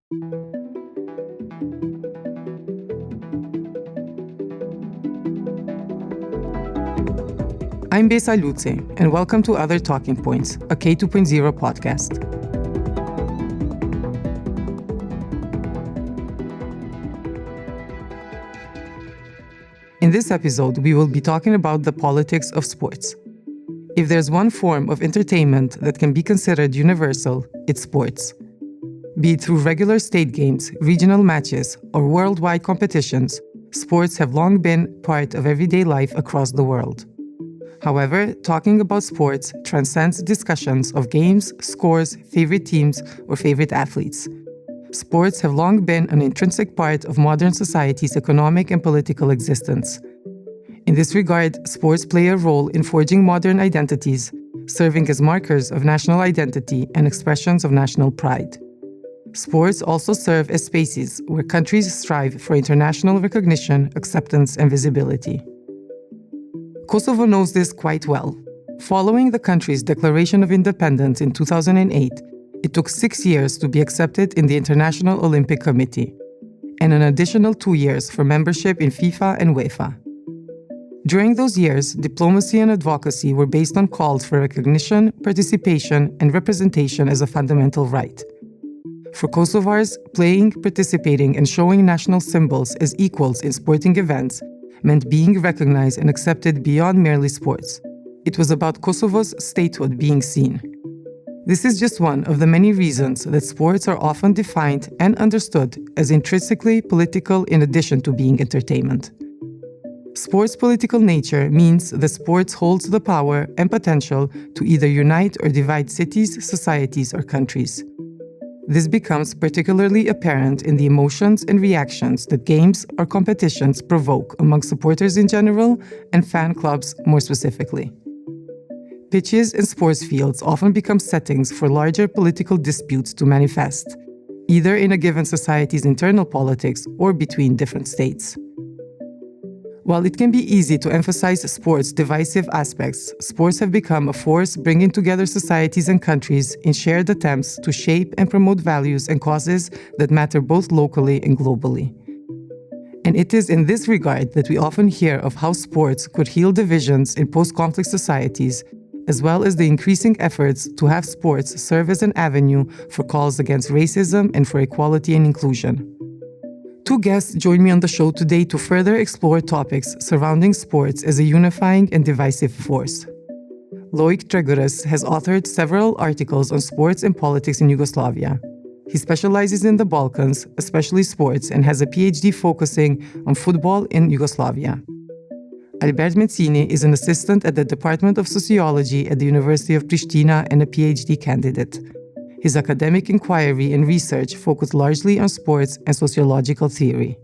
I'm Besa Luce, and welcome to Other Talking Points, a K2.0 podcast. In this episode, we will be talking about the politics of sports. If there's one form of entertainment that can be considered universal, it's sports. Be it through regular state games, regional matches, or worldwide competitions, sports have long been part of everyday life across the world. However, talking about sports transcends discussions of games, scores, favorite teams, or favorite athletes. Sports have long been an intrinsic part of modern society's economic and political existence. In this regard, sports play a role in forging modern identities, serving as markers of national identity and expressions of national pride. Sports also serve as spaces where countries strive for international recognition, acceptance, and visibility. Kosovo knows this quite well. Following the country's declaration of independence in 2008, it took 6 years to be accepted in the International Olympic Committee, and an additional 2 years for membership in FIFA and UEFA. During those years, diplomacy and advocacy were based on calls for recognition, participation, and representation as a fundamental right. For Kosovars, playing, participating, and showing national symbols as equals in sporting events meant being recognized and accepted beyond merely sports. It was about Kosovo's statehood being seen. This is just one of the many reasons that sports are often defined and understood as intrinsically political in addition to being entertainment. Sports' political nature means that sports holds the power and potential to either unite or divide cities, societies, or countries. This becomes particularly apparent in the emotions and reactions that games or competitions provoke among supporters in general and fan clubs more specifically. Pitches and sports fields often become settings for larger political disputes to manifest, either in a given society's internal politics or between different states. While it can be easy to emphasize sports' divisive aspects, sports have become a force bringing together societies and countries in shared attempts to shape and promote values and causes that matter both locally and globally. And it is in this regard that we often hear of how sports could heal divisions in post-conflict societies, as well as the increasing efforts to have sports serve as an avenue for calls against racism and for equality and inclusion. Two guests join me on the show today to further explore topics surrounding sports as a unifying and divisive force. Loic Treguras has authored several articles on sports and politics in Yugoslavia. He specializes in the Balkans, especially sports, and has a PhD focusing on football in Yugoslavia. Albert Mezzini is an assistant at the Department of Sociology at the University of Pristina and a PhD candidate. His academic inquiry and research focus largely on sports and sociological theory.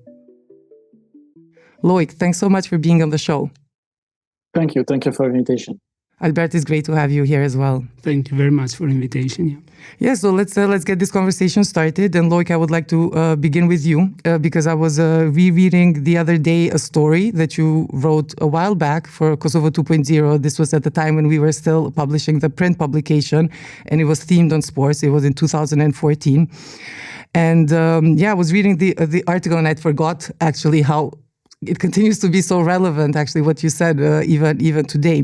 Loic, thanks so much for being on the show. Thank you. Thank you for the invitation. Albert, it's great to have you here as well. Thank you very much for the invitation. Yeah, so let's get this conversation started. And Loic, I would like to begin with you because I was rereading the other day a story that you wrote a while back for Kosovo 2.0. This was at the time when we were still publishing the print publication, and it was themed on sports. It was in 2014. And I was reading the article and I forgot actually how it continues to be so relevant, actually, what you said, even today.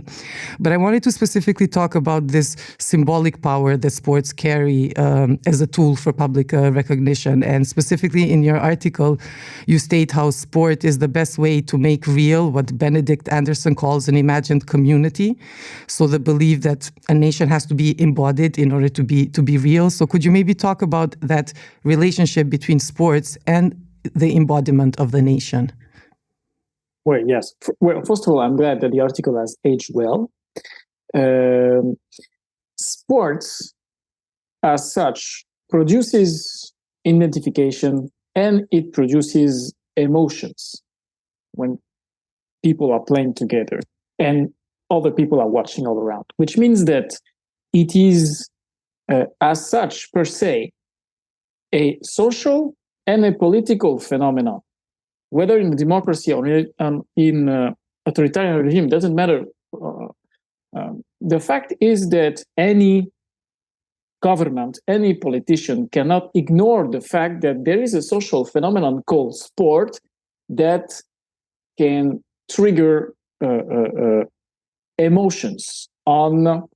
But I wanted to specifically talk about this symbolic power that sports carry as a tool for public recognition. And specifically in your article, you state how sport is the best way to make real what Benedict Anderson calls an imagined community. So the belief that a nation has to be embodied in order to be real. So could you maybe talk about that relationship between sports and the embodiment of the nation? Well, yes. Well, first of all, I'm glad that the article has aged well. Sports, as such, produces identification and it produces emotions when people are playing together and other people are watching all around, which means that it is, as such, per se, a social and a political phenomenon. Whether in democracy or in authoritarian regime, doesn't matter. The fact is that any government, any politician cannot ignore the fact that there is a social phenomenon called sport that can trigger emotions on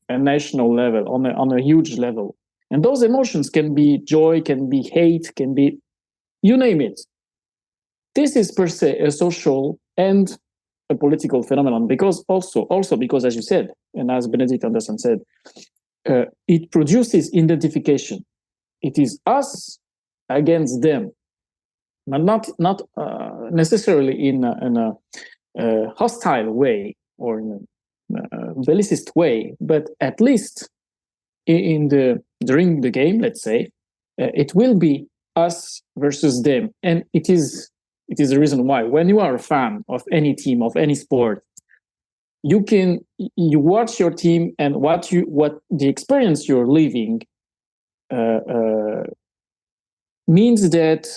a national level, on a huge level. And those emotions can be joy, can be hate, can be, you name it. This is per se a social and a political phenomenon, because also because, as you said, and as Benedict Anderson said, it produces identification. It is us against them, but not necessarily in a hostile way or in a bellicist way, but at least during the game, let's say, it will be us versus them, and it is the reason why, when you are a fan of any team, of any sport, you watch your team, and what the experience you're living means that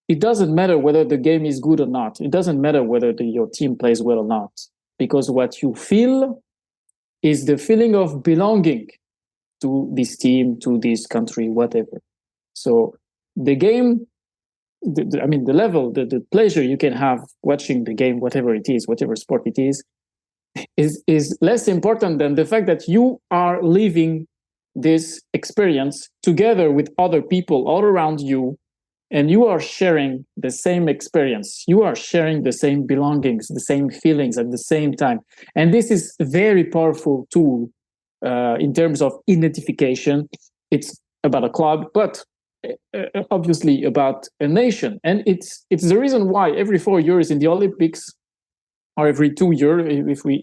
it doesn't matter whether the game is good or not. It doesn't matter whether your team plays well or not, because what you feel is the feeling of belonging to this team, to this country, whatever. So the game, the level, the pleasure you can have watching the game, whatever it is, whatever sport it is less important than the fact that you are living this experience together with other people all around you, and you are sharing the same experience. You are sharing the same belongings, the same feelings at the same time. And this is a very powerful tool in terms of identification. It's about a club, but obviously about a nation. And it's the reason why every 4 years in the Olympics, or every 2 years,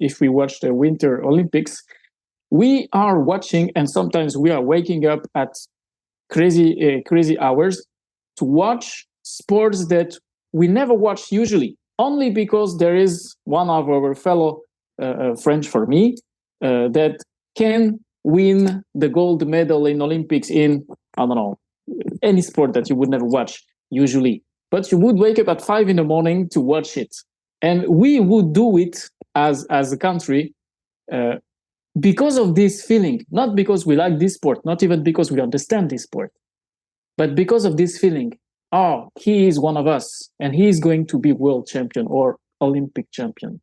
if we watch the Winter Olympics, we are watching, and sometimes we are waking up at crazy hours to watch sports that we never watch usually, only because there is one of our fellow French, for me, that can win the gold medal in Olympics in, I don't know, any sport that you would never watch usually. But you would wake up at 5 a.m. to watch it. And we would do it as a country because of this feeling, not because we like this sport, not even because we understand this sport, but because of this feeling. Oh, he is one of us, and he is going to be world champion or Olympic champion.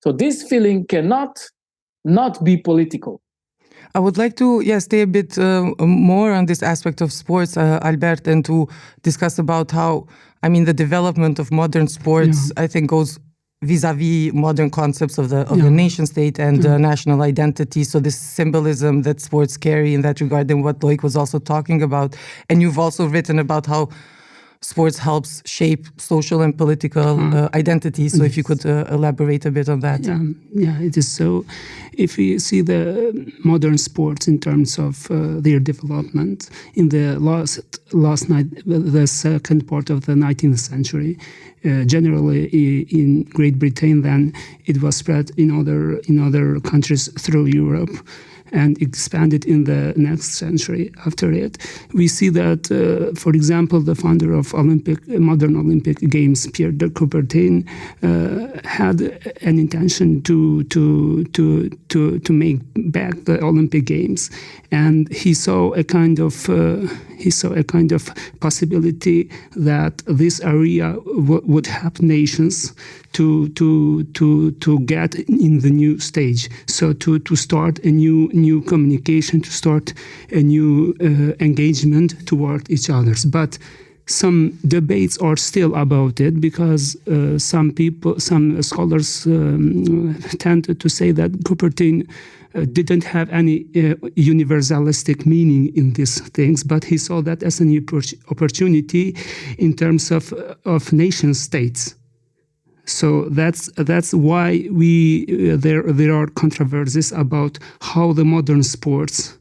So this feeling cannot not be political. I would like to stay a bit more on this aspect of sports, Albert, and to discuss about how, the development of modern sports, I think, goes vis-a-vis modern concepts of the nation state and national identity. So this symbolism that sports carry in that regard, and what Loic was also talking about. And you've also written about how sports helps shape social and political identities. So if you could elaborate a bit on that. Yeah, it is so. If we see the modern sports in terms of their development in the the second part of the 19th century, generally in Great Britain, then it was spread in other countries through Europe, and expanded in the next century after it. We see that, for example, the founder of modern Olympic Games, Pierre de Coubertin, had an intention to make back the Olympic Games, and he saw a kind of possibility that this area would help nations to get in the new stage. So to start a new communication, to start a new engagement toward each other. But some debates are still about it, because some scholars tend to say that Coubertin didn't have any universalistic meaning in these things, but he saw that as an opportunity in terms of nation states. So that's why there are controversies about how the modern sports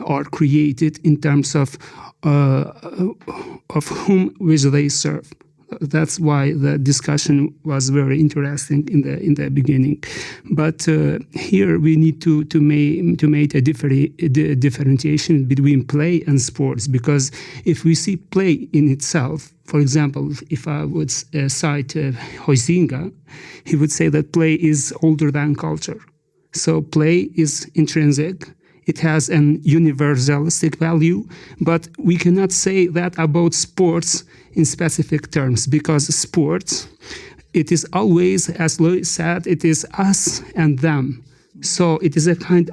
are created in terms of whom which they serve. That's why the discussion was very interesting in the beginning. But here we need to make a differentiation between play and sports, because if we see play in itself, for example, if I would cite Huizinga, he would say that play is older than culture. So play is intrinsic. it has an universalistic value, but we cannot say that about sports in specific terms, because sports, it is always, as Lois said, it is us and them. So it is a kind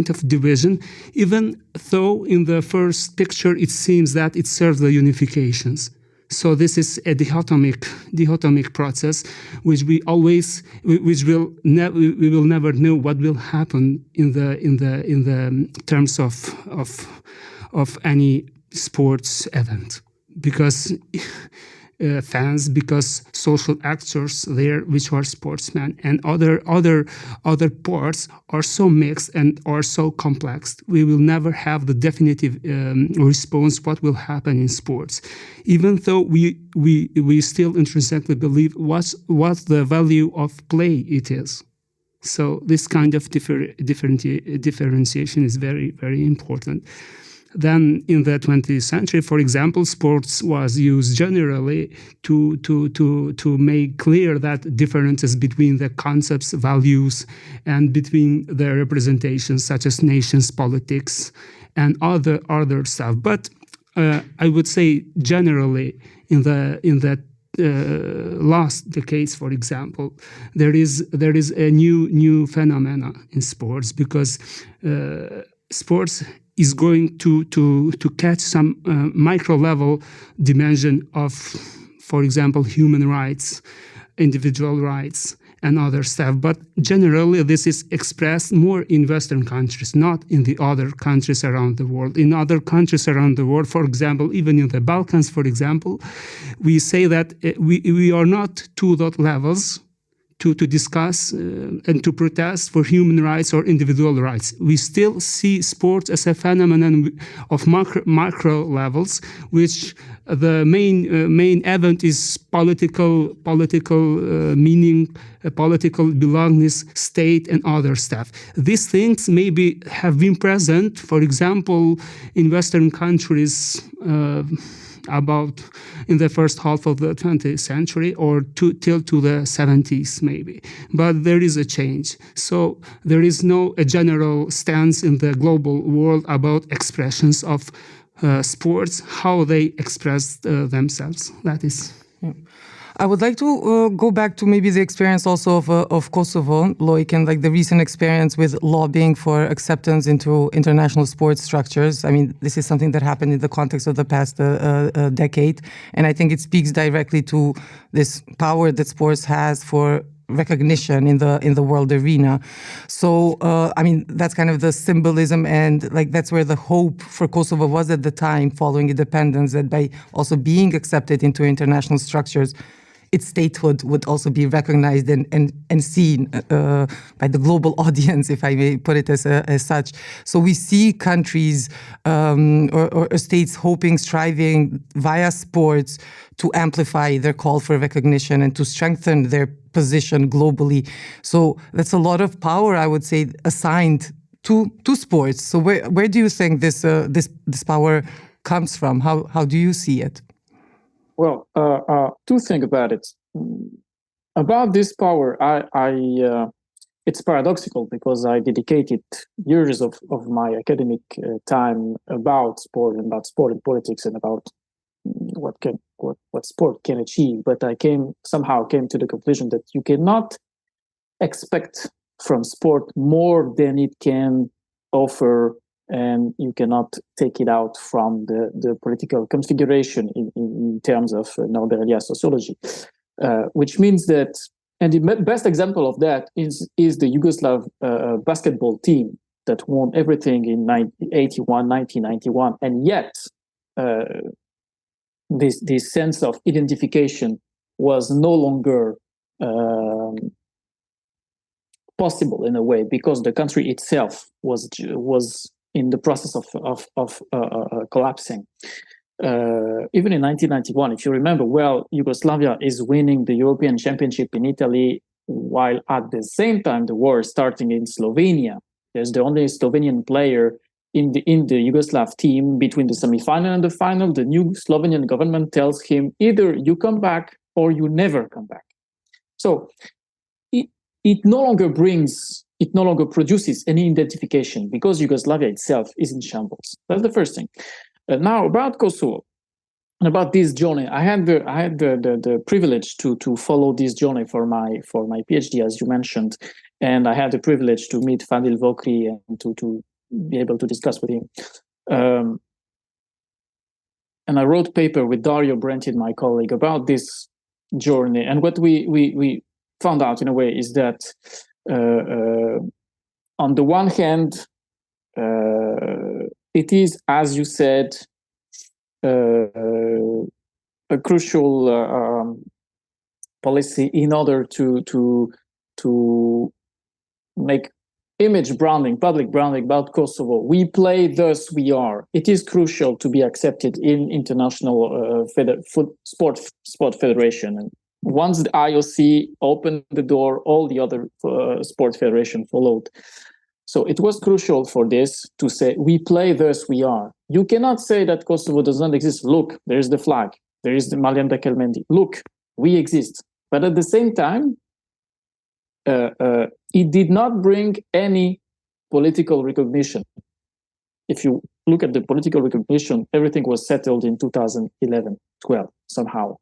of division, even though in the first picture it seems that it serves the unifications. So this is a dichotomic process, which we will never know what will happen in the terms of any sports event, because fans, because social actors there, which are sportsmen, and other parts are so mixed and are so complex. We will never have the definitive response what will happen in sports, even though we still intrinsically believe what the value of play it is. So this kind of differentiation is very, very important. Then in the 20th century, for example, sports was used generally to make clear that differences between the concepts, values, and between the representations such as nations, politics, and other stuff. But I would say generally in the last decades, for example, there is a new phenomena in sports, because sports is going to catch some micro level dimension of, for example, human rights, individual rights, and other stuff. But generally, this is expressed more in Western countries, not in the other countries around the world. In other countries around the world, for example, even in the Balkans, for example, we say that we are not to that levels to discuss and to protest for human rights or individual rights. We still see sports as a phenomenon of macro levels, which the main event is political meaning, political belongingness, state, and other stuff. These things maybe have been present, for example, in Western countries about in the first half of the 20th century, or till to the 70s maybe. But there is a change. So there is a general stance in the global world about expressions of sports, how they express themselves. That is. Yeah. I would like to go back to maybe the experience also of Kosovo, Loic, and like the recent experience with lobbying for acceptance into international sports structures. I mean, this is something that happened in the context of the past decade, and I think it speaks directly to this power that sports has for recognition in the world arena. So I mean, that's kind of the symbolism, and like that's where the hope for Kosovo was at the time following independence, that by also being accepted into international structures, its statehood would also be recognized and seen by the global audience, if I may put it as such. So we see countries or states hoping, striving via sports to amplify their call for recognition and to strengthen their position globally. So that's a lot of power, I would say, assigned to sports. So where do you think this power comes from? How do you see it? Well, to think about it, about this power, it's paradoxical because I dedicated years of my academic time about sport and politics and about what sport can achieve. But I somehow came to the conclusion that you cannot expect from sport more than it can offer, and you cannot take it out from the political configuration in terms of Nordelia sociology, which means that, and the best example of that is the Yugoslav basketball team that won everything in 1991, and yet this sense of identification was no longer possible in a way, because the country itself was in the process of collapsing. Even in 1991, if you remember well, Yugoslavia is winning the European Championship in Italy, while at the same time the war is starting in Slovenia. There's the only Slovenian player in the Yugoslav team. Between the semifinal and the final, the new Slovenian government tells him, either you come back or you never come back. So it no longer brings it no longer produces any identification because Yugoslavia itself is in shambles. That's the first thing. Now about Kosovo and about this journey, I had the privilege to follow this journey for my PhD, as you mentioned, and I had the privilege to meet Fadil Vokri and to be able to discuss with him. And I wrote a paper with Dario Brentin, my colleague, about this journey. And what we found out in a way is that on the one hand, it is, as you said, a crucial policy in order to make image branding, public branding about Kosovo. We play, thus we are. It is crucial to be accepted in international sport federation. And once the IOC opened the door, all the other sport federation followed. So it was crucial for this to say, we play, thus we are. You cannot say that Kosovo does not exist. Look, there is the flag. There is the Malian Kelmendi. Look, we exist. But at the same time, it did not bring any political recognition. If you look at the political recognition, everything was settled in 2011, 12, somehow.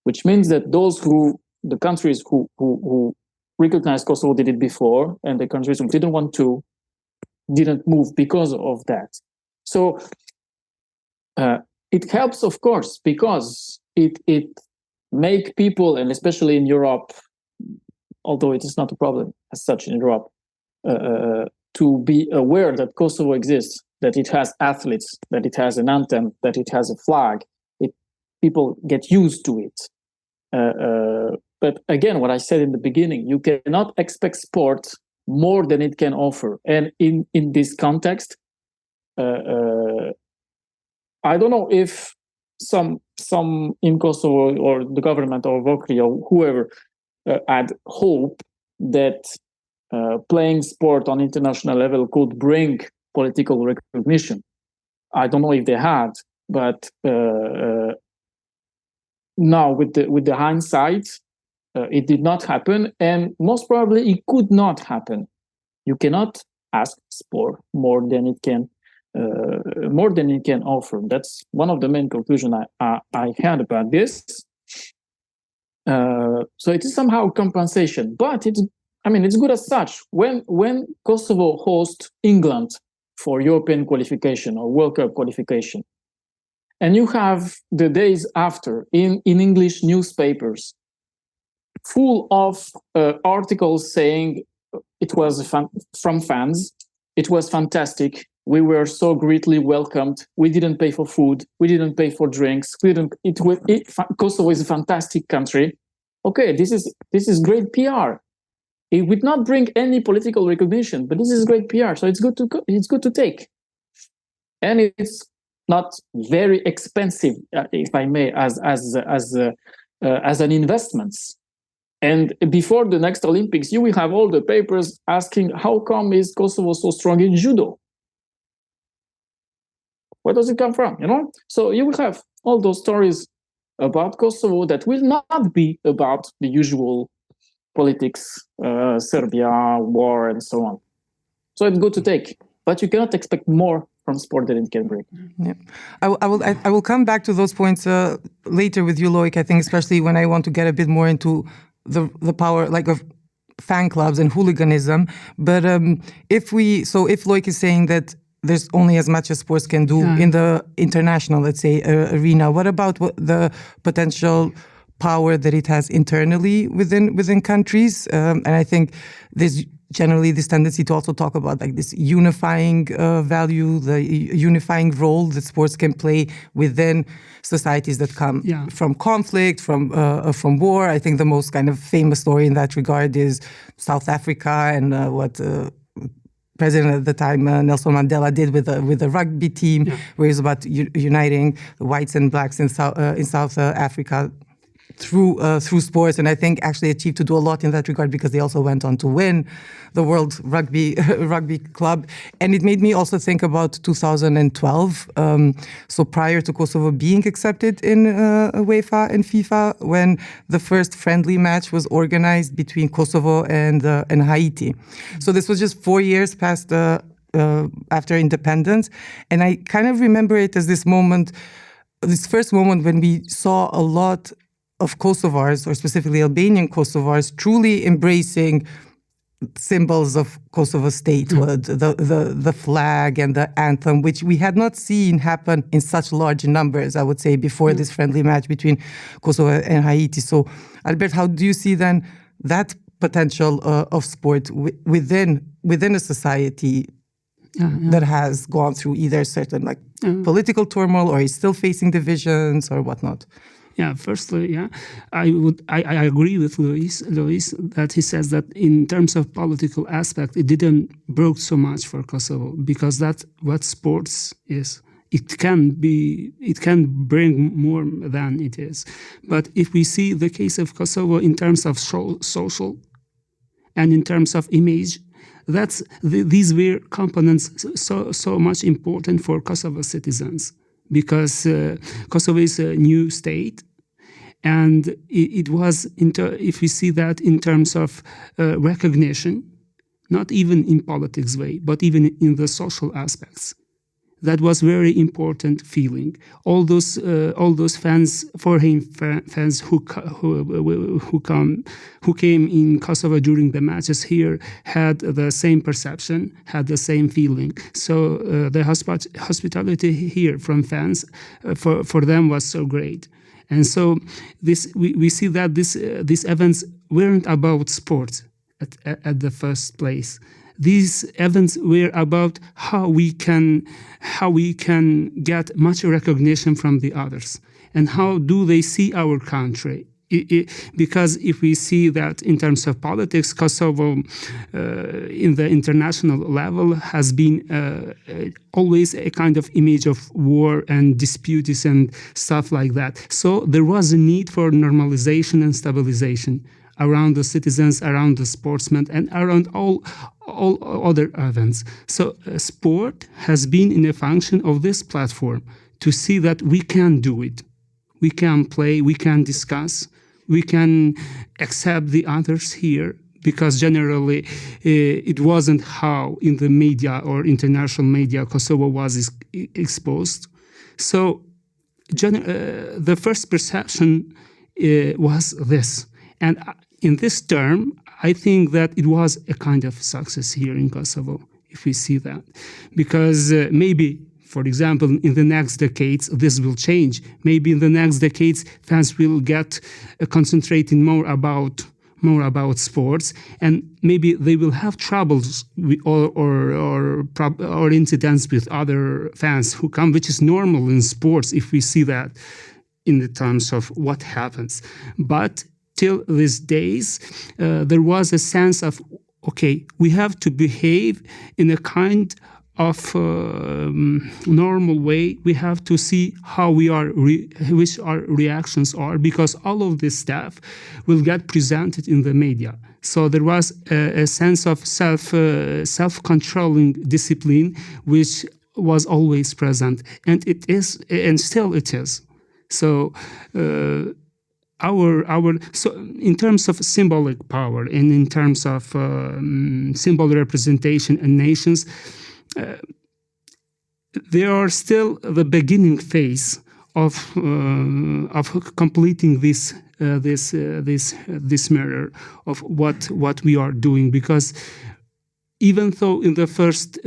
Which means that the countries who recognized Kosovo did it before, and the countries who didn't want to, didn't move because of that. So it helps, of course, because it make people, and especially in Europe, although it is not a problem as such in Europe, to be aware that Kosovo exists, that it has athletes, that it has an anthem, that it has a flag. People get used to it. But again, what I said in the beginning, you cannot expect sport more than it can offer. And in this context, I don't know if some in Kosovo or the government or Vokri or whoever had hope that playing sport on international level could bring political recognition. I don't know if they had, but now with the hindsight, it did not happen, and most probably it could not happen. You cannot ask sport more than it can offer. That's one of the main conclusions I had about this. So it is somehow compensation, but it's good as such. When Kosovo hosts England for European qualification or World Cup qualification, and you have the days after in English newspapers full of articles saying it was from fans, it was fantastic, we were so greatly welcomed, we didn't pay for food, we didn't pay for drinks, Kosovo is a fantastic country. Okay, this is great PR. It would not bring any political recognition, but this is great PR, so it's good to take, and it's not very expensive, if I may, as an investment. And before the next Olympics, you will have all the papers asking, how come is Kosovo so strong in judo? Where does it come from? So you will have all those stories about Kosovo that will not be about the usual politics, Serbia, war, and so on. So it's good to take, but you cannot expect more from sport that it can bring. Yeah, I will come back to those points later with you, Loic. I think especially when I want to get a bit more into the power of fan clubs and hooliganism. But if Loic is saying that there's only as much as sports can do in the international, let's say, arena, what about the potential power that it has internally within countries? And I think there's generally this tendency to also talk about this unifying value, the unifying role that sports can play within societies that come from conflict, from war. I think the most kind of famous story in that regard is South Africa and what President at the time, Nelson Mandela, did with the rugby team, where it's about uniting the whites and blacks in South Africa. through sports, and I think actually achieved to do a lot in that regard because they also went on to win the World Rugby Club. And it made me also think about 2012, so prior to Kosovo being accepted in UEFA and FIFA, when the first friendly match was organized between Kosovo and Haiti. So this was just 4 years past after independence, and I kind of remember it as this first moment when we saw a lot of Kosovars, or specifically Albanian Kosovars, truly embracing symbols of Kosovo statehood, the flag and the anthem, which we had not seen happen in such large numbers, I would say, before this friendly match between Kosovo and Haiti. So, Albert, how do you see then that potential of sport within a society that has gone through either certain political turmoil, or is still facing divisions or whatnot? Yeah, firstly, I agree with Luis that he says that in terms of political aspect, it didn't broke so much for Kosovo, because that's what sports is. It can bring more than it is. But if we see the case of Kosovo in terms of social and in terms of image, these were components so much important for Kosovo citizens, because Kosovo is a new state. And it was, if we see that in terms of recognition, not even in politics way, but even in the social aspects, that was very important feeling. All those fans, foreign fans who came in Kosovo during the matches here, had the same perception, had the same feeling. So the hospitality here from fans for them was so great. And so we see that these events weren't about sports at the first place. These events were about how we can get much recognition from the others, and how do they see our country. Because if we see that in terms of politics, Kosovo in the international level has been always a kind of image of war and disputes and stuff like that. So there was a need for normalization and stabilization around the citizens, around the sportsmen, and around all other events. So sport has been in a function of this platform to see that we can do it. We can play, we can discuss, we can accept the others here, because generally it wasn't how in the media or international media Kosovo was exposed. So the first perception was this. And in this term, I think that it was a kind of success here in Kosovo, if we see that. Because maybe, for example, in the next decades, this will change. Maybe in the next decades, fans will get concentrating more about sports, and maybe they will have troubles or incidents with other fans who come, which is normal in sports if we see that in the terms of what happens. But till these days, there was a sense of, okay, we have to behave in a kind of normal way. We have to see how we are, which our reactions are, because all of this stuff will get presented in the media. So there was a sense of self-controlling discipline, which was always present, and it is, and still it is. So so in terms of symbolic power and in terms of symbol representation and nations, they are still the beginning phase of completing this mirror of what we are doing. Because even though in the first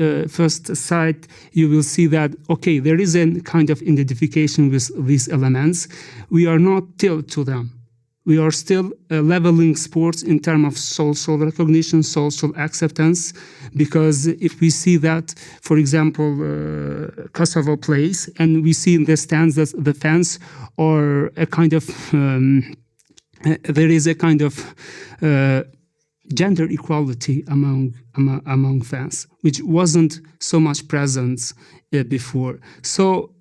sight you will see that, okay, there is a kind of identification with these elements, we are not till to them. We are still leveling sports in terms of social recognition, social acceptance, because if we see that, for example, Kosovo plays, and we see in the stands that the fans are a kind of, there is a kind of gender equality among fans, which wasn't so much present before. So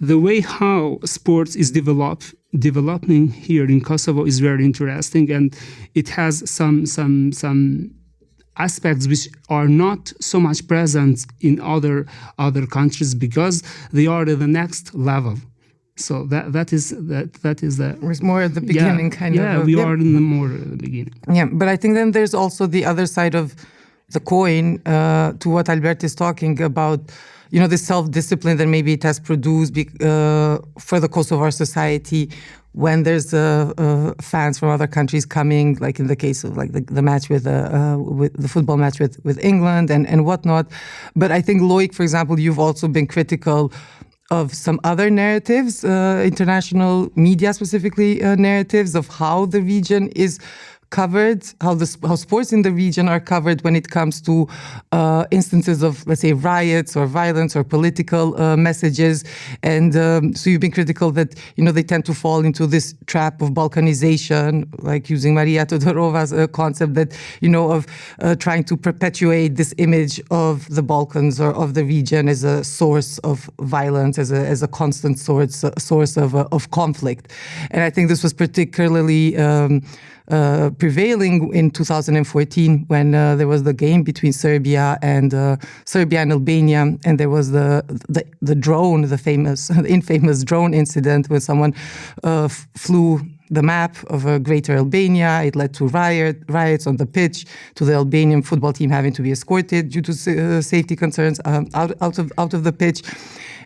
the way how sports is developing here in Kosovo is very interesting, and it has some aspects which are not so much present in other countries because they are at the next level. So that is the. It's more at the beginning, kind of. Yeah, we are in the more at the beginning. Yeah, but I think then there's also the other side of the coin to what Albert is talking about. The self-discipline that maybe it has produced for the Kosovar society when there's fans from other countries coming, like in the case of like the match with the football match with England and whatnot. But I think, Loic, for example, you've also been critical of some other narratives, international media specifically narratives of how the region is covered, how sports in the region are covered when it comes to instances of, let's say, riots or violence or political messages. And so you've been critical that, they tend to fall into this trap of Balkanization, like using Maria Todorova's concept that, of trying to perpetuate this image of the Balkans or of the region as a source of violence, as a constant source of conflict. And I think this was particularly prevailing in 2014 when there was the game between Serbia and Albania, and there was the drone, the infamous drone incident when someone flew the map of Greater Albania. It led to riots on the pitch, to the Albanian football team having to be escorted due to safety concerns out of the pitch.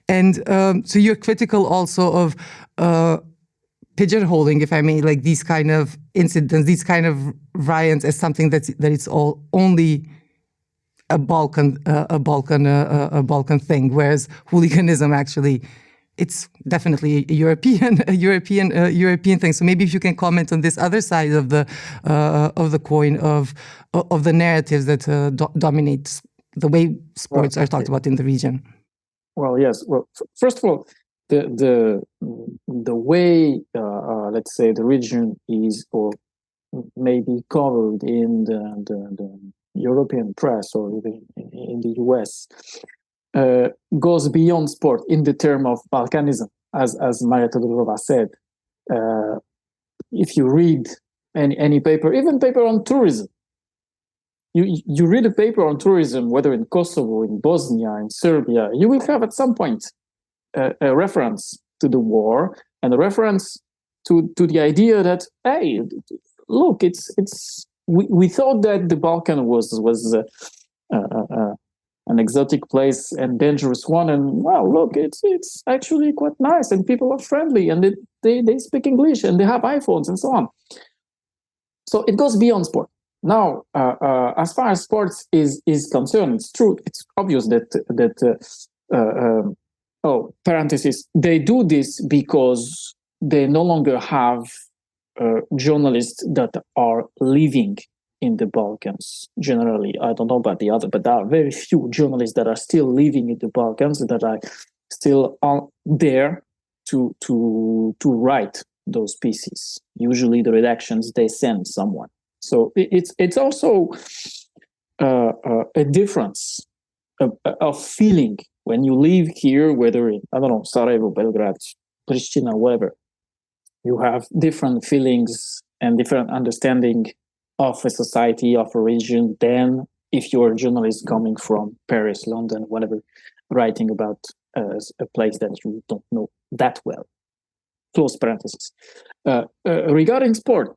And so you're critical also of pigeonholing, if I may, like these kind of incidents, these kind of riots as something that it's all only a Balkan thing, whereas hooliganism actually, it's definitely a European thing. So maybe if you can comment on this other side of the coin of the narratives that dominate the way sports are talked about in the region. Well, yes. Well, first of all, the way let's say the region is or maybe covered in the European press or even in the US goes beyond sport in the term of Balkanism, as Maria Todorova said. If you read any paper, even paper on tourism, you read a paper on tourism, whether in Kosovo, in Bosnia, in Serbia, you will have at some point a reference to the war and a reference to the idea that, hey, look, we thought that the Balkan was an exotic place and dangerous one, and wow, look, it's actually quite nice, and people are friendly, and they speak English, and they have iPhones, and so on. So it goes beyond sport. Now, as far as sports is concerned, it's true. It's obvious that parenthesis, they do this because they no longer have journalists that are living in the Balkans. Generally, I don't know about the other, but there are very few journalists that are still living in the Balkans that are still there to write those pieces. Usually, the redactions, they send someone. So it's also a difference of feeling when you live here, whether in, I don't know, Sarajevo, Belgrade, Pristina, whatever. You have different feelings and different understanding of a society, of a region, than if you're a journalist coming from Paris, London, whatever, writing about a place that you don't know that well. Close parenthesis. Regarding sport,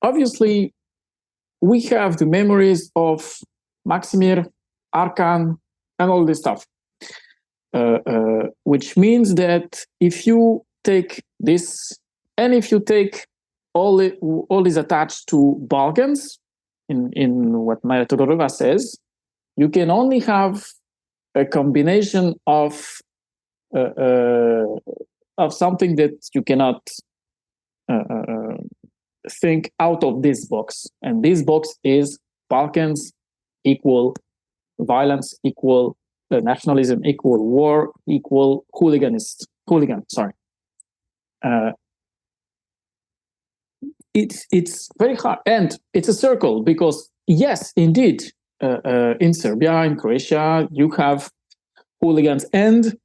obviously, we have the memories of Maksimir, Arkan, and all this stuff. Which means that if you take this, and if you take all is attached to Balkans, in what Maria Todorova says, you can only have a combination of something that you cannot think out of this box. And this box is Balkans equal violence, equal nationalism, equal war, equal hooligan. It's very hard, and it's a circle because yes, indeed, in Serbia, in Croatia, you have hooligans, and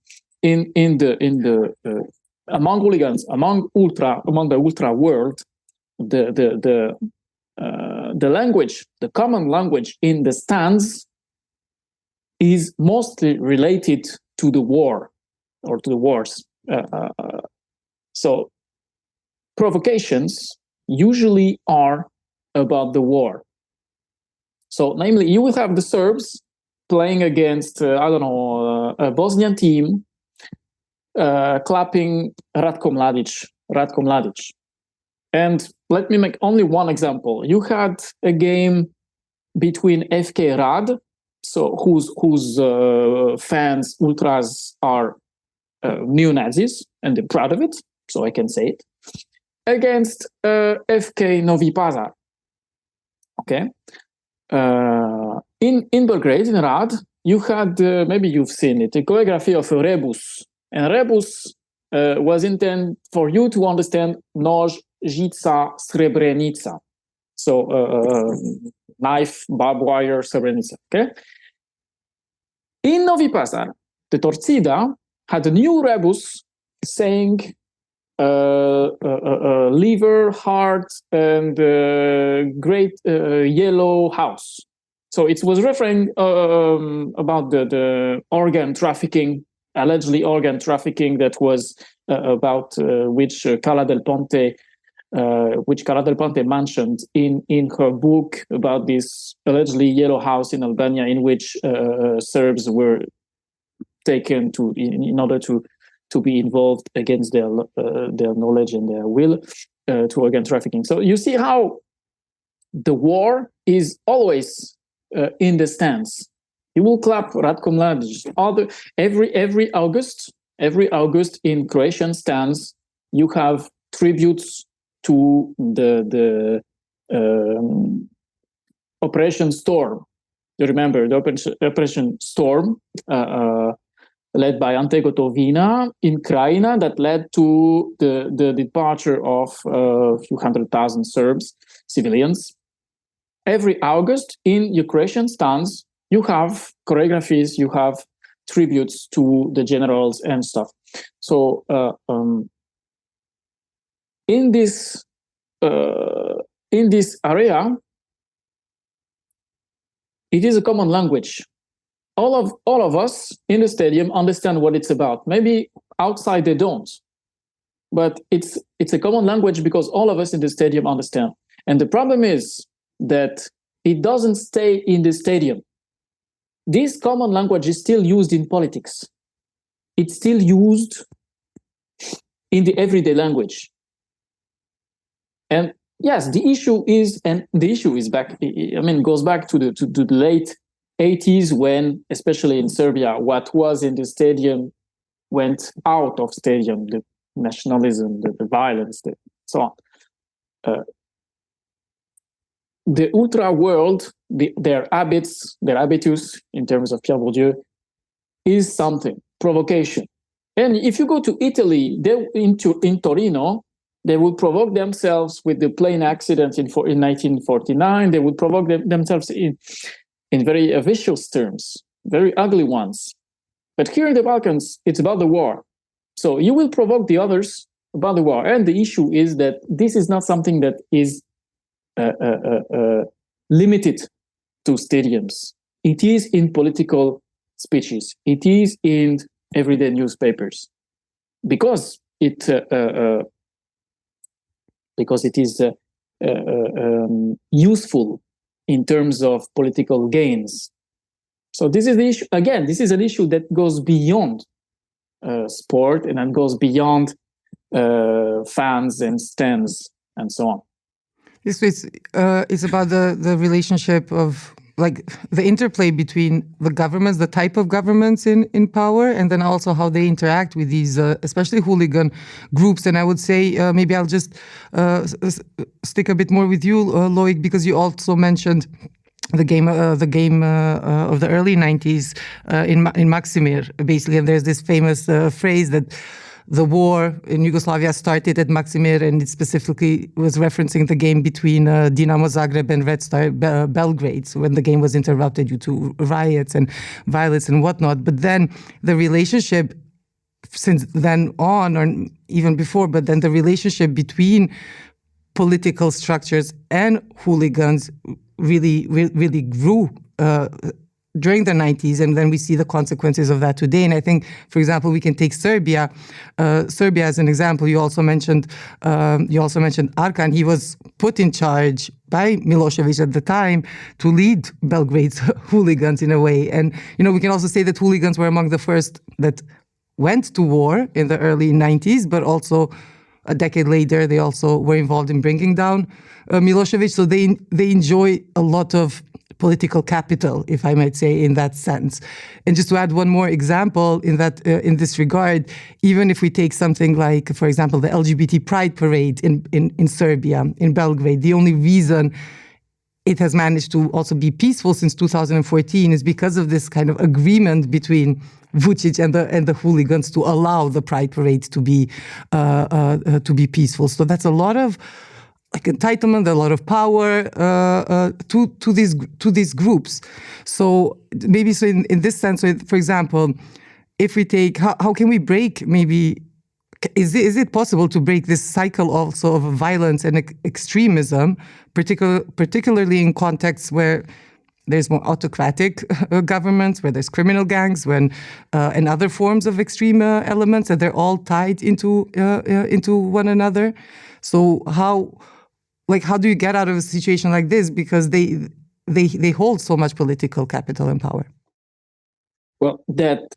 in the among hooligans, among the ultra world, the language, the common language in the stands is mostly related to the war or to the wars. So provocations usually are about the war. So namely, you will have the Serbs playing against, a Bosnian team, clapping Ratko Mladic. And let me make only one example. You had a game between FK Rad, so whose fans, ultras, are neo-Nazis, and they're proud of it, so I can say it, against FK Novi Pazar. Okay. In Belgrade, in Rad, you had, maybe you've seen it, a choreography of Rebus. And Rebus was intended for you to understand Noj, Žica, Srebrenica. So knife, barbed wire, Srebrenica. Okay. In Novi Pazar, the Torcida had a new rebus saying liver, heart, and great yellow house. So it was referring about the organ trafficking, allegedly organ trafficking that was about which Carla Del Ponte mentioned in her book about this allegedly yellow house in Albania, in which Serbs were taken in order to be involved against their knowledge and their will to organ trafficking. So you see how the war is always in the stands. You will clap Ratko Mladic. Every August in Croatian stands, you have tributes to the Operation Storm. You remember the Operation Storm, led by Ante Gotovina in Krajina, that led to the departure of a few 100,000 Serbs, civilians. Every August in Croatian stands, you have choreographies, you have tributes to the generals and stuff. So in this area, it is a common language. All of us in the stadium understand what it's about. Maybe outside they don't, but it's a common language because all of us in the stadium understand. And the problem is that it doesn't stay in the stadium. This common language is still used in politics. It's still used in the everyday language. And yes, the issue is back. I mean, goes back to the late 80s, when, especially in Serbia, what was in the stadium went out of stadium, the nationalism, the violence, so on. The ultra world, their habitus, in terms of Pierre Bourdieu, is something, provocation. And if you go to Italy, in Torino, they would provoke themselves with the plane accident in 1949. They would provoke themselves in very vicious terms, very ugly ones. But here in the Balkans, it's about the war. So you will provoke the others about the war. And the issue is that this is not something that is limited to stadiums. It is in political speeches. It is in everyday newspapers, because it is useful in terms of political gains. So this is the issue. Again, this is an issue that goes beyond sport, and then goes beyond fans and stands and so on. This is it's about the relationship of, like, the interplay between the governments, the type of governments in power, and then also how they interact with these, especially hooligan groups. And I would say maybe I'll just stick a bit more with you, Loic, because you also mentioned the game of the early 90s in Maksimir, basically. And there's this famous phrase that the war in Yugoslavia started at Maksimir, and it specifically was referencing the game between Dinamo Zagreb and Red Star Belgrade, when the game was interrupted due to riots and violence and whatnot. But then the relationship since then on, or even before, but then the relationship between political structures and hooligans really grew during the 90s, and then we see the consequences of that today. And I think, for example, we can take Serbia. Serbia as an example. You also mentioned Arkan. He was put in charge by Milosevic at the time to lead Belgrade's hooligans in a way. And we can also say that hooligans were among the first that went to war in the early 90s, but also a decade later they also were involved in bringing down Milosevic. So they enjoy a lot of political capital, if I might say, in that sense. And just to add one more example in this regard, even if we take something like, for example, the LGBT Pride Parade in Serbia, in Belgrade, the only reason it has managed to also be peaceful since 2014 is because of this kind of agreement between Vučić and the hooligans to allow the Pride Parade to be peaceful. So that's a lot of entitlement, a lot of power to these groups. So maybe in this sense, for example, if we take how can we break maybe. Is it possible to break this cycle also of violence and extremism, particularly in contexts where there's more autocratic governments, where there's criminal gangs, and other forms of extreme elements, and they're all tied into one another? So how do you get out of a situation like this, because they hold so much political capital and power? Well, that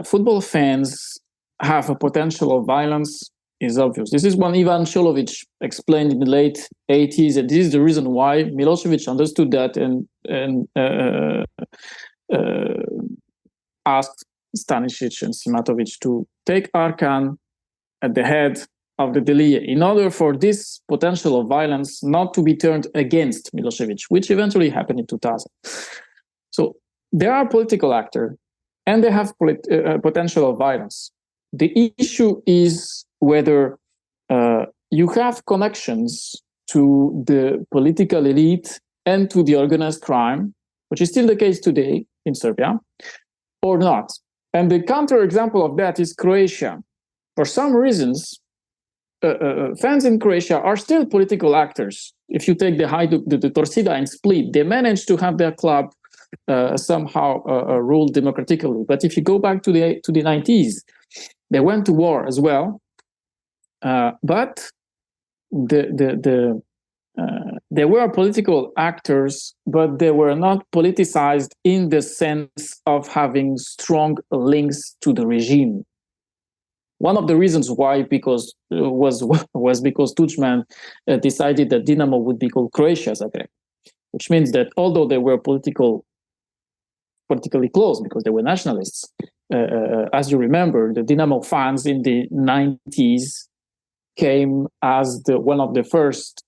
football fans have a potential of violence is obvious. This is what Ivan Šolović explained in the late 80s, and this is the reason why Milosevic understood that and asked Stanisic and Simatovic to take Arkan at the head of the Delije in order for this potential of violence not to be turned against Milosevic, which eventually happened in 2000. So there are political actors and they have potential of violence. The issue is whether you have connections to the political elite and to the organized crime, which is still the case today in Serbia, or not. And the counterexample of that is Croatia. For some reasons, fans in Croatia are still political actors. If you take the Torcida and Split, they managed to have their club somehow ruled democratically. But if you go back to the 90s, they went to war as well, but they were political actors, but they were not politicized in the sense of having strong links to the regime. One of the reasons why was because Tudjman decided that Dinamo would be called Croatia Zagreb, which means that although they were politically close because they were nationalists, as you remember, the Dinamo fans in the 90s came as one of the first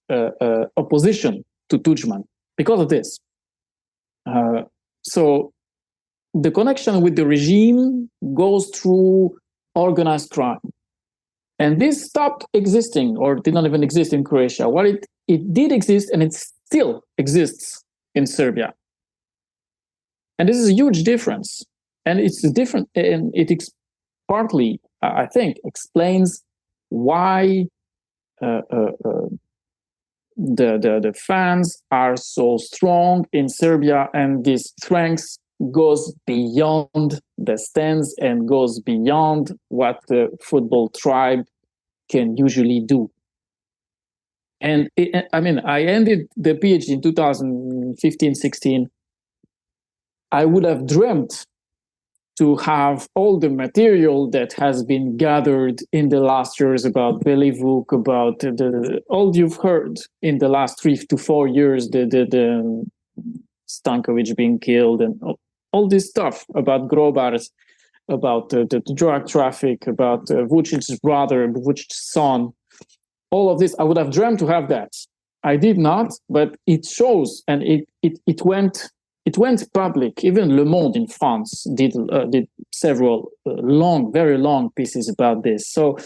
opposition to Tudjman because of this. So the connection with the regime goes through organized crime. And this stopped existing or did not even exist in Croatia. Well, it did exist and it still exists in Serbia. And this is a huge difference. And it's different, and it partly, I think, explains why the fans are so strong in Serbia, and this strength goes beyond the stands and goes beyond what the football tribe can usually do. And I ended the PhD in 2015-16. I would have dreamt to have all the material that has been gathered in the last years about Belivuk, about all you've heard in the last 3 to 4 years, the Stankovic being killed, and all this stuff about Grobars, about the drug traffic, about Vučic's brother, Vučic's son. All of this, I would have dreamt to have that. I did not, but it shows, and it went it went public. Even Le Monde in France did several very long pieces about this. So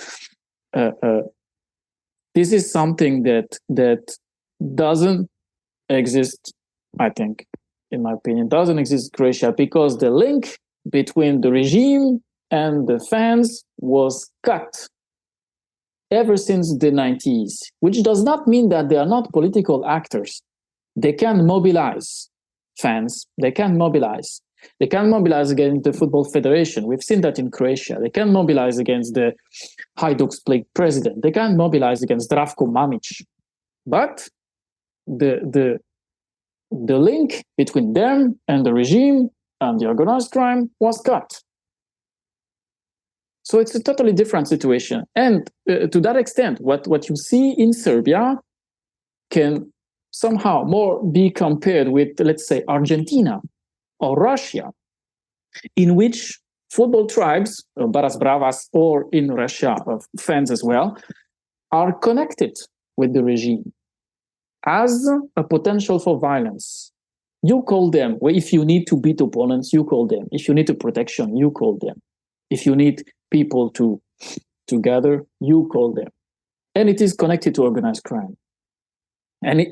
this is something that doesn't exist, I think, in my opinion, doesn't exist in Croatia, because the link between the regime and the fans was cut ever since the 90s, which does not mean that they are not political actors. They can mobilize fans. They can mobilize. They can mobilize against the Football Federation. We've seen that in Croatia. They can mobilize against the Hajduk Split president. They can mobilize against Zdravko Mamić. But the link between them and the regime and the organized crime was cut. So it's a totally different situation. And to that extent, what you see in Serbia can somehow more be compared with, let's say, Argentina or Russia, in which football tribes, Baras Bravas, or in Russia, fans as well, are connected with the regime as a potential for violence. You call them. If you need to beat opponents, you call them. If you need protection, you call them. If you need people to gather, you call them. And it is connected to organized crime. And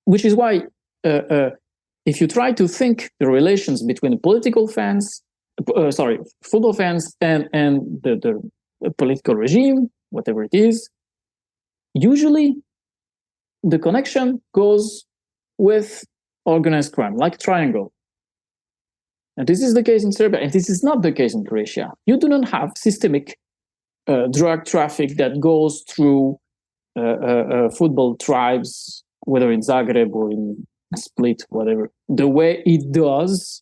which is why if you try to think the relations between football fans and the political regime, whatever it is, usually the connection goes with organized crime, like triangle. And this is the case in Serbia, and this is not the case in Croatia. You do not have systemic drug traffic that goes through football tribes, whether in Zagreb or in Split, whatever, the way it does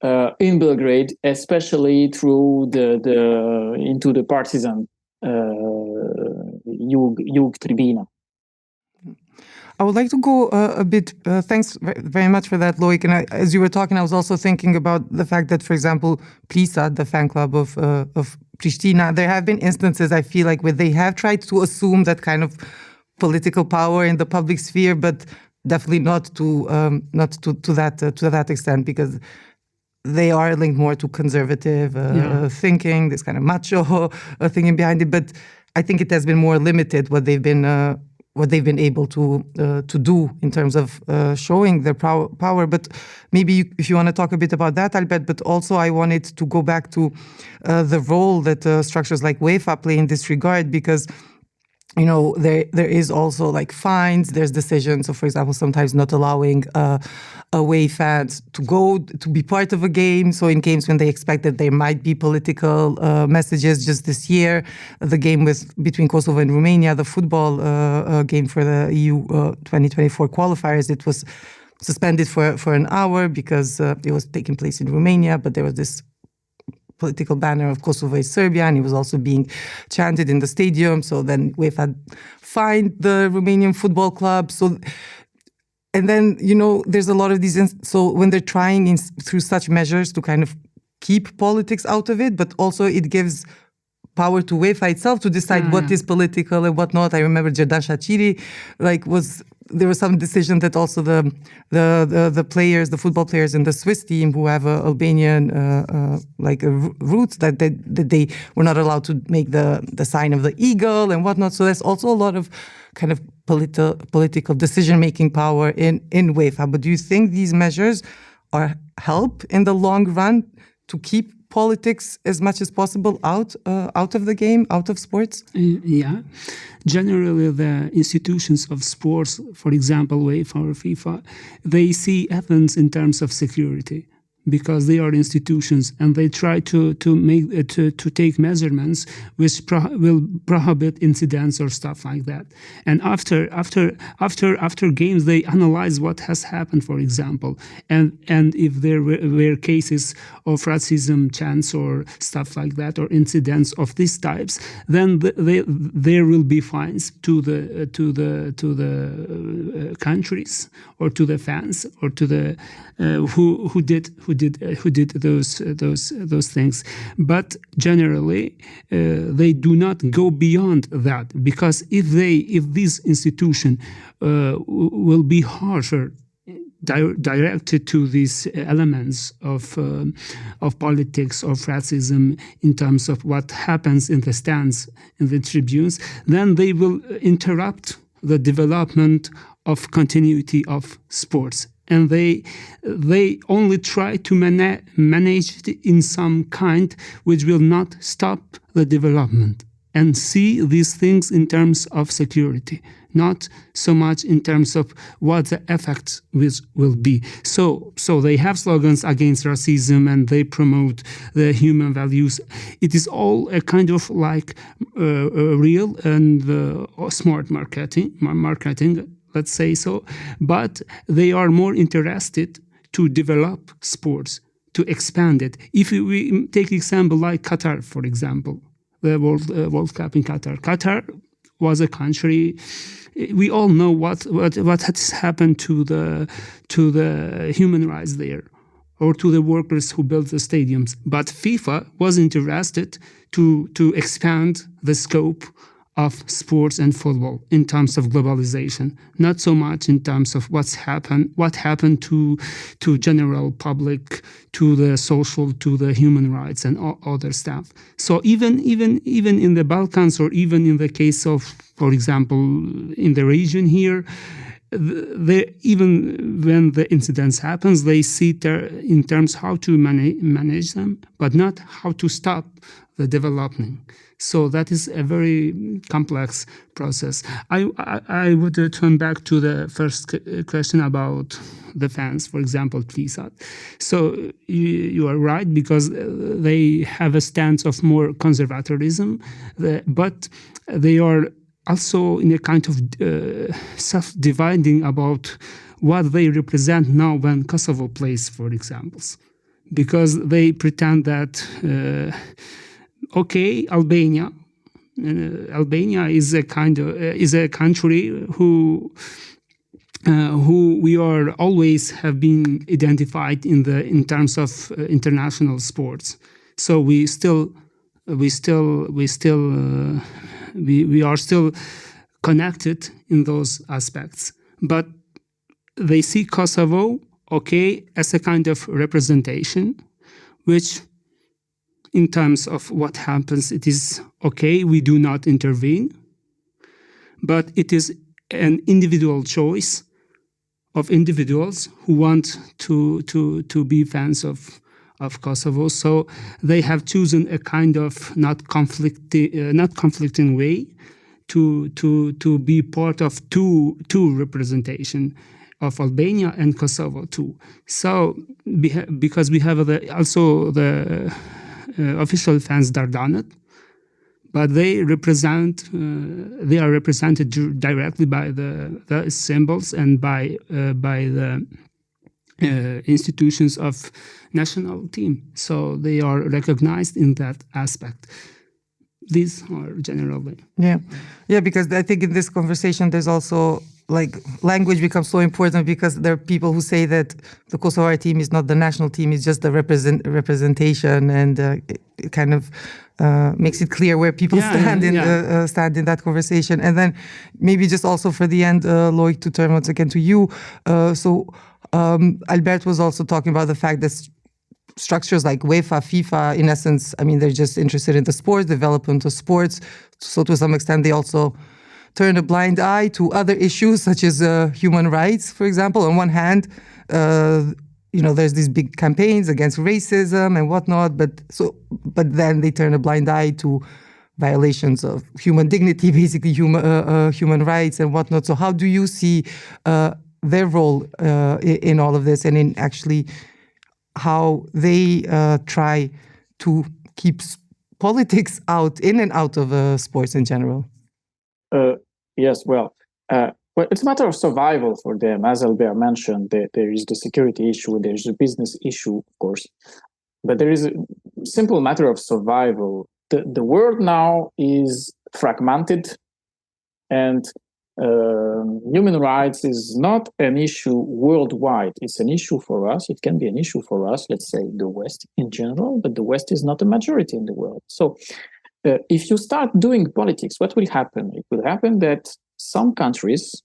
in Belgrade, especially through into the partisan Jug Tribina. I would like to go a bit, thanks very much for that, Loic. And as you were talking, I was also thinking about the fact that, for example, Plisa, the fan club of Pristina, there have been instances, I feel like, where they have tried to assume that kind of political power in the public sphere, but definitely not to that extent, because they are linked more to conservative thinking, this kind of macho thinking behind it. But I think it has been more limited what they've been able to do in terms of showing their power. But maybe if you want to talk a bit about that, Albert, but also I wanted to go back to the role that structures like UEFA play in this regard, because there is also like fines, there's decisions. So for example, sometimes not allowing away fans to be part of a game. So in games when they expect that there might be political messages, just this year, the game between Kosovo and Romania, the football game for the EU 2024 qualifiers, it was suspended for an hour because it was taking place in Romania, but there was this political banner of Kosovo is Serbia, and it was also being chanted in the stadium. So then UEFA fined the Romanian football club. So, and then, there's a lot of these. So when they're trying through such measures to kind of keep politics out of it, but also it gives power to UEFA itself to decide what is political and what not. I remember Jordan Shaqiri, there was some decision that also the players, the football players in the Swiss team who have Albanian roots, that they were not allowed to make the sign of the eagle and whatnot. So there's also a lot of kind of political decision-making power in UEFA. But do you think these measures help in the long run to keep politics as much as possible out of the game, out of sports? Yeah. Generally, the institutions of sports, for example, UEFA or FIFA, they see events in terms of security, because they are institutions, and they try to take measurements which will prohibit incidents or stuff like that. And after games, they analyze what has happened, for example, and if there were cases of racism, chants, or stuff like that, or incidents of these types, then there will be fines to the countries or to the fans or to the who did those things. But generally, they do not go beyond that, because if this institution will be harsher directed to these elements of politics, of racism, in terms of what happens in the stands, in the tribunes, then they will interrupt the development of continuity of sports. And they only try to manage it in some kind which will not stop the development, and see these things in terms of security, not so much in terms of what the effects will be. So they have slogans against racism, and they promote the human values. It is all a kind of like real and smart marketing, let's say so. But they are more interested to develop sports, to expand it. If we take example like Qatar, for example, the World Cup in Qatar. Qatar was a country. We all know what has happened to the human rights there, or to the workers who built the stadiums. But FIFA was interested to expand the scope of sports and football in terms of globalization, not so much in terms of what happened to general public, to the social, to the human rights and other stuff. So even in the Balkans, or even in the case of, for example, in the region here, even when the incidents happens, they see in terms how to manage them, but not how to stop the development. So that is a very complex process. I would turn back to the first question about the fans, for example, TVSAT. So you are right, because they have a stance of more conservatism, but they are also in a kind of self-dividing about what they represent now when Kosovo plays, for example, because they pretend that Albania is a country who we are always have been identified in terms of international sports. So we are still connected in those aspects. But they see Kosovo as a kind of representation, which, in terms of what happens, it is we do not intervene, but it is an individual choice of individuals who want to be fans of Kosovo. So they have chosen a kind of not conflicting way to be part of two representation of Albania and Kosovo too. So because we have also the official fans Dardanet, but they are represented directly by the symbols and by the institutions of national team. So they are recognized in that aspect. These are generally. Yeah, because I think in this conversation there's also language becomes so important, because there are people who say that the Kosovo team is not the national team, it's just the representation, and it kind of makes it clear where people stand in that conversation. And then maybe just also for the end, Loic, to turn once again to you. Albert was also talking about the fact that structures like UEFA, FIFA, in essence, they're just interested in the sports, development of sports. So to some extent, they also turn a blind eye to other issues such as human rights, for example. On one hand, there's these big campaigns against racism and whatnot, but then they turn a blind eye to violations of human dignity, basically human rights and whatnot. So how do you see their role in all of this, and in actually how they try to keep politics in and out of sports in general? Yes, well, it's a matter of survival for them. As Albert mentioned, there is the security issue, there is the business issue, of course, but there is a simple matter of survival. The world now is fragmented, and human rights is not an issue worldwide. It's an issue for us. It can be an issue for us, let's say the West in general, but the West is not a majority in the world. So if you start doing politics, what will happen? It will happen that some countries,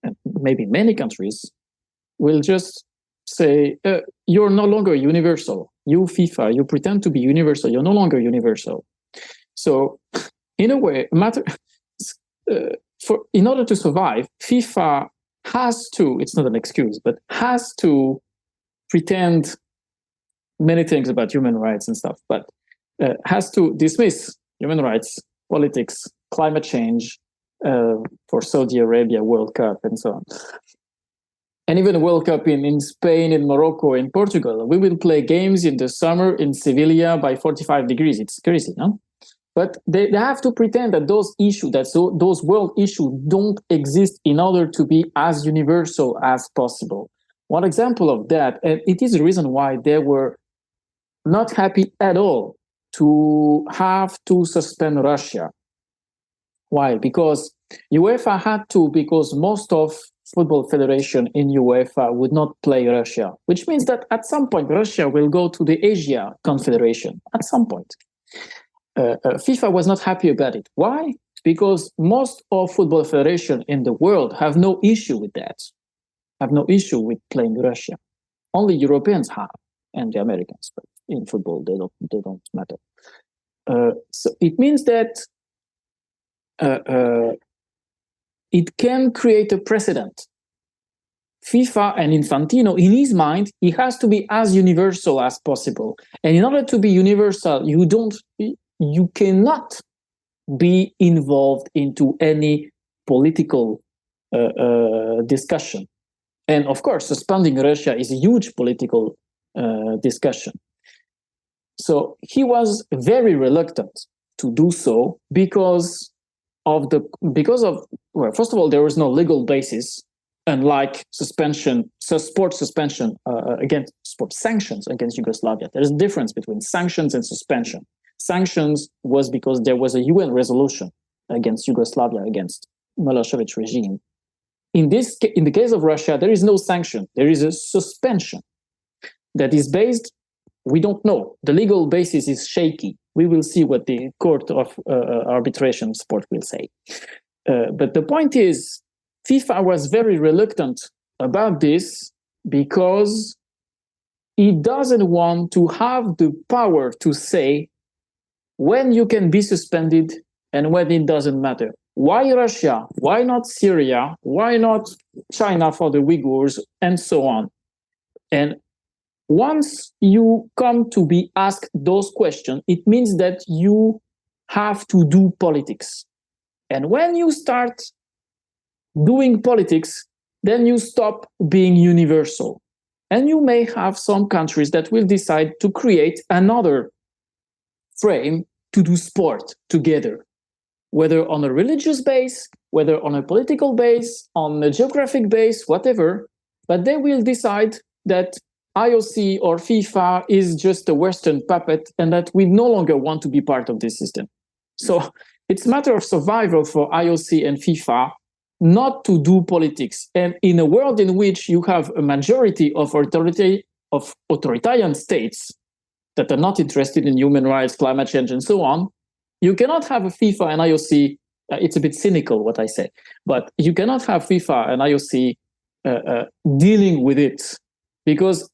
and maybe many countries, will just say, you're no longer universal. You, FIFA, you pretend to be universal. You're no longer universal. So, in a way, in order to survive, FIFA has to, it's not an excuse, but has to pretend many things about human rights and stuff, but has to dismiss human rights, politics, climate change, for Saudi Arabia World Cup and so on. And even World Cup in Spain, in Morocco, in Portugal. We will play games in the summer in Sevilla by 45 degrees. It's crazy, no? But they have to pretend that those issues, those world issues don't exist in order to be as universal as possible. One example of that, and it is the reason why they were not happy at all to have to suspend Russia. Why? Because UEFA had to, because most of football federation in UEFA would not play Russia, which means that at some point Russia will go to the Asia Confederation, at some point. FIFA was not happy about it. Why? Because most of football federation in the world have no issue with that, have no issue with playing Russia. Only Europeans have, and the Americans, but in football they don't matter. So it means that it can create a precedent. FIFA and Infantino, in his mind, he has to be as universal as possible. And in order to be universal, you cannot be involved into any political discussion. And of course, suspending Russia is a huge political discussion. So he was very reluctant to do so because of well, first of all, there was no legal basis, unlike sport suspension against sport sanctions against Yugoslavia. There is a difference between sanctions and suspension. Sanctions was because there was a UN resolution against Yugoslavia, against Milosevic regime. In the case of Russia, there is no sanction. There is a suspension that is based, we don't know. The legal basis is shaky. We will see what the Court of Arbitration of Sport will say. But the point is, FIFA was very reluctant about this because it doesn't want to have the power to say when you can be suspended and when it doesn't matter. Why Russia? Why not Syria? Why not China for the Uyghurs? And so on. And once you come to be asked those questions, it means that you have to do politics. And when you start doing politics, then you stop being universal. And you may have some countries that will decide to create another frame to do sport together, whether on a religious base, whether on a political base, on a geographic base, whatever. But they will decide that IOC or FIFA is just a Western puppet and that we no longer want to be part of this system. So it's a matter of survival for IOC and FIFA not to do politics. And in a world in which you have a majority of authoritarian states that are not interested in human rights, climate change, and so on, you cannot have a FIFA and IOC. It's a bit cynical what I say, but you cannot have FIFA and IOC dealing with it, because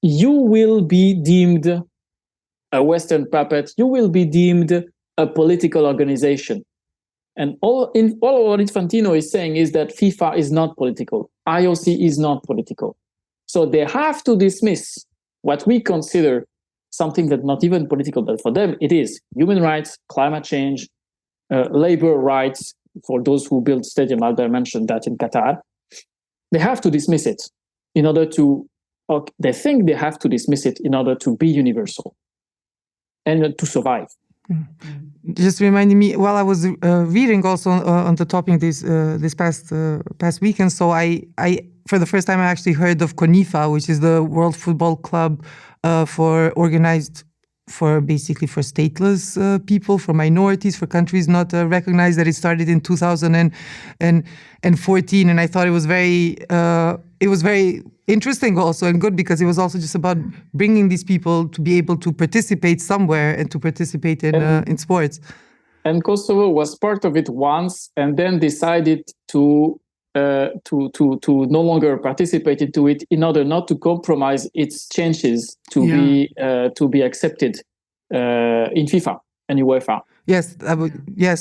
you will be deemed a Western puppet. You will be deemed a political organization. And all what Infantino is saying is that FIFA is not political. IOC is not political. So they have to dismiss what we consider something that's not even political, but for them it is human rights, climate change, labor rights for those who build stadium. Albert mentioned that in Qatar. They have to dismiss it in order to, they think they have to dismiss it in order to be universal and to survive. Just reminding me, while I was reading also on the topic this past weekend, so I for the first time I actually heard of CONIFA, which is the World Football Club organized for stateless people, for minorities, for countries not recognized. That it started in 2014, and I thought it was very interesting also and good, because it was also just about bringing these people to be able to participate somewhere and to participate in sports. And Kosovo was part of it once, and then decided to to no longer participate into it in order not to compromise its chances to be accepted in FIFA and UEFA. Yes,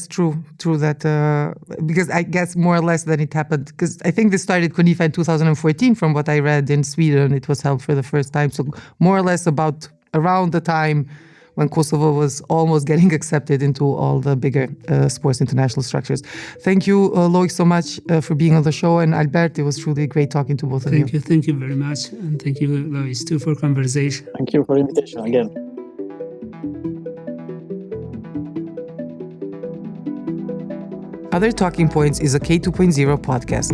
true that, because I guess more or less that it happened, because I think this started CONIFA in 2014 from what I read. In Sweden it was held for the first time, so more or less about around the time when Kosovo was almost getting accepted into all the bigger sports international structures. Thank you, Loic, so much for being on the show, and Albert, it was truly great talking to both of you. Thank you very much, and thank you, Lois, too, for conversation. Thank you for the invitation again. Other Talking Points is a K2.0 podcast.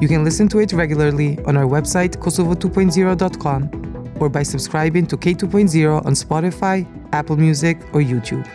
You can listen to it regularly on our website, kosovo2.0.com, or by subscribing to K2.0 on Spotify, Apple Music, or YouTube.